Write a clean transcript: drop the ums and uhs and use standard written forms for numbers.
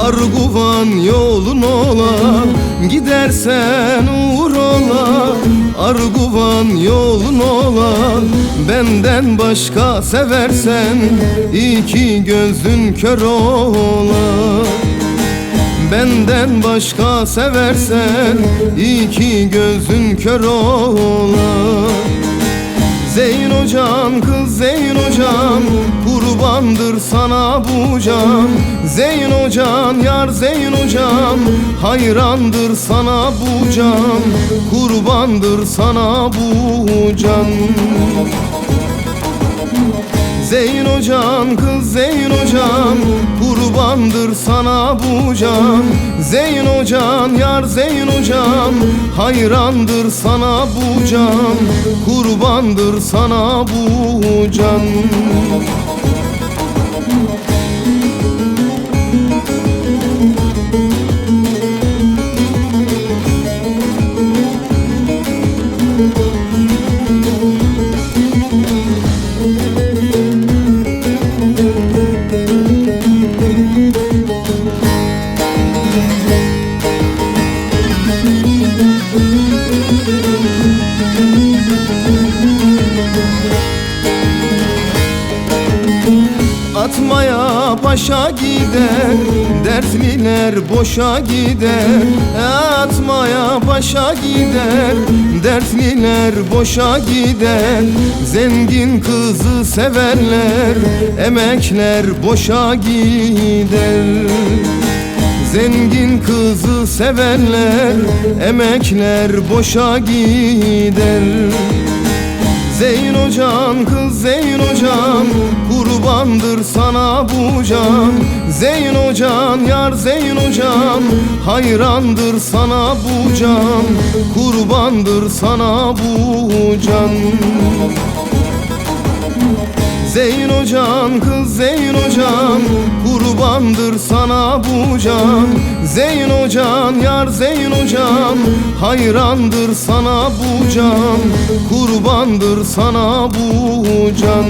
Arguvan yolun ola, gidersen uğur ola. Arguvan yolun ola, benden başka seversen iki gözün kör ola. Benden başka seversen iki gözün kör ola. Zeyno can kız Zeyno can, kurbandır sana bu can. Zeyno can yar Zeyno can, hayrandır sana bu can. Kurbandır sana bu can. Zeyno can kız Zeyno can, kurbandır sana bu can. Zeyno can yar Zeyno can, hayrandır sana bu can. Kurbandır sana bu can. Atmaya paşa gider, dertliler boşa gider. Atmaya paşa gider, dertliler boşa gider. Zengin kızı severler, emekler boşa gider. Zengin kızı severler, emekler boşa gider. Zeyno can kız Zeyno can, kurbandır sana bu can. Zeyno can yar Zeyno can, hayrandır sana bu can. Kurbandır sana bu can. Zeyno can kız Zeyno can, kurbandır sana bu can. Zeyno can yar Zeyno can, hayrandır sana bu can. Kurbandır sana bu can.